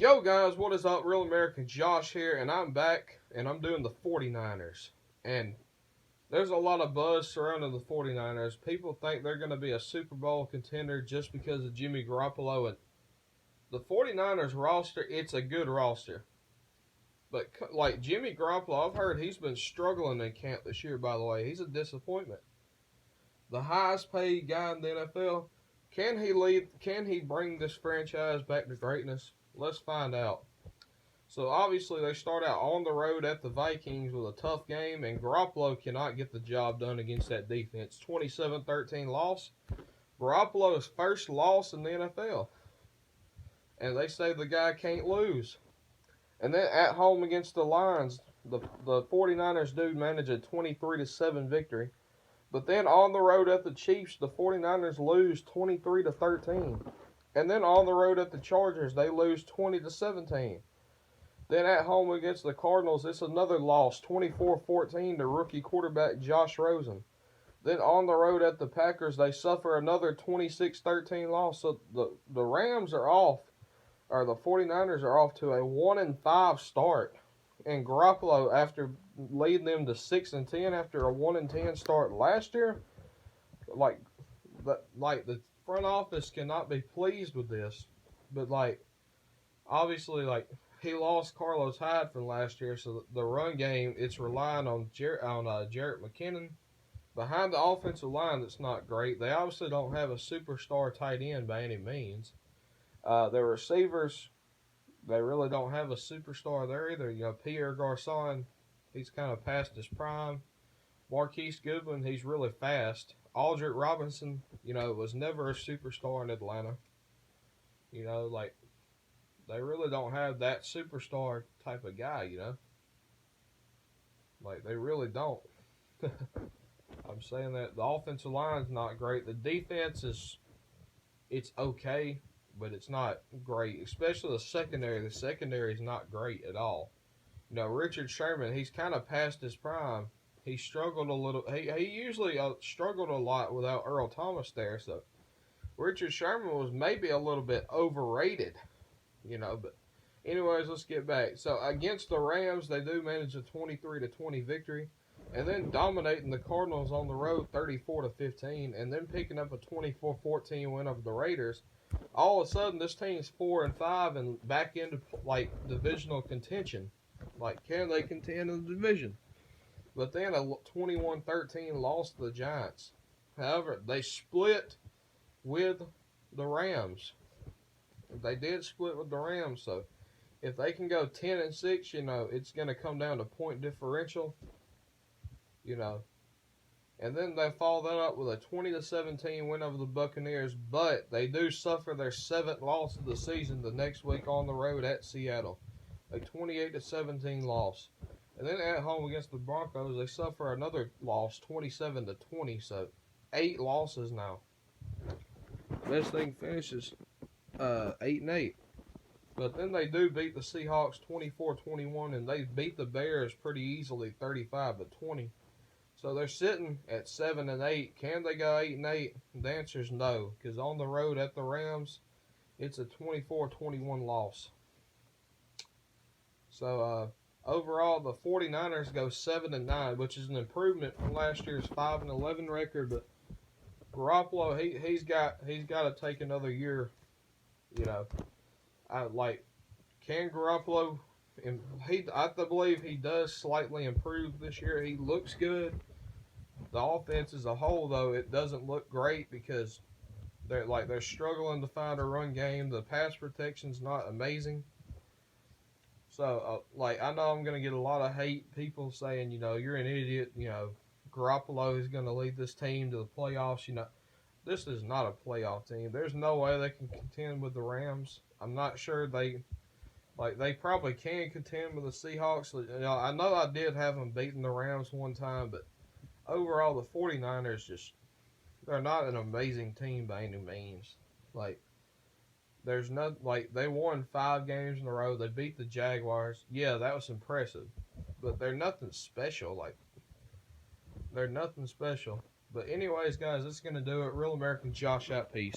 Yo guys, what is up? Real American Josh here, and I'm back, and I'm doing the 49ers. And there's a lot of buzz surrounding the 49ers. People think they're going to be a Super Bowl contender just because of Jimmy Garoppolo. And the 49ers roster, it's a good roster. But like Jimmy Garoppolo, I've heard he's been struggling in camp this year, by the way. He's a disappointment. The highest paid guy in the NFL. Can he bring this franchise back to greatness? Let's find out. So obviously they start out on the road at the Vikings with a tough game, and Garoppolo cannot get the job done against that defense. 27-13 loss. Garoppolo's first loss in the NFL. And they say the guy can't lose. And then at home against the Lions, the 49ers do manage a 23-7 victory. But then on the road at the Chiefs, the 49ers lose 23-13. And then on the road at the Chargers, they lose 20-17. Then at home against the Cardinals, it's another loss, 24-14 to rookie quarterback Josh Rosen. Then on the road at the Packers, they suffer another 26-13 loss. So the Rams are off, or the 49ers are off to a 1-5 start. And Garoppolo, after leading them to 6-10 after a 1-10 start last year, like the front office cannot be pleased with this. But obviously, he lost Carlos Hyde from last year, so the run game, it's relying on Jarrett McKinnon. Behind the offensive line, that's not great. They obviously don't have a superstar tight end by any means. Their receivers, they really don't have a superstar there either. Pierre Garçon, he's kind of past his prime. Marquise Goodwin, he's really fast. Aldrick Robinson, was never a superstar in Atlanta. They really don't have that superstar type of guy, They really don't. I'm saying that the offensive line's not great. The defense it's okay, but it's not great, especially the secondary. The secondary is not great at all. Richard Sherman, he's kind of past his prime. He struggled a little. He usually struggled a lot without Earl Thomas there. So Richard Sherman was maybe a little bit overrated, But anyways, let's get back. So against the Rams, they do manage a 23-20 victory, and then dominating the Cardinals on the road 34-15, and then picking up a 24-14 win over the Raiders. All of a sudden, this team's 4-5 and back into divisional contention. Can they contend in the division? But then a 21-13 loss to the Giants. However, they split with the Rams. They did split with the Rams, so if they can go 10-6, it's going to come down to point differential, And then they follow that up with a 20-17 win over the Buccaneers, but they do suffer their 7th loss of the season the next week on the road at Seattle, a 28-17 loss. And then at home against the Broncos, they suffer another loss, 27-20, so 8 losses now. Best thing finishes 8-8. But then they do beat the Seahawks 24-21, and they beat the Bears pretty easily 35-20. So they're sitting at 7-8. Can they go 8-8? The answer is no, because on the road at the Rams, it's a 24-21 loss. So overall, the 49ers go 7-9, which is an improvement from last year's 5-11 record. But Garoppolo, he's got to take another year. Can Garoppolo? I believe he does slightly improve this year. He looks good. The offense as a whole, though, it doesn't look great because they're struggling to find a run game. The pass protection's not amazing. So, I know I'm going to get a lot of hate, people saying, you're an idiot, Garoppolo is going to lead this team to the playoffs, This is not a playoff team. There's no way they can contend with the Rams. I'm not sure they probably can contend with the Seahawks. I know I did have them beating the Rams one time, but overall, the 49ers they're not an amazing team by any means. There's no, they won 5 games in a row. They beat the Jaguars. Yeah, that was impressive. But they're nothing special. They're nothing special. But anyways, guys, that's going to do it. Real American Josh out. Peace.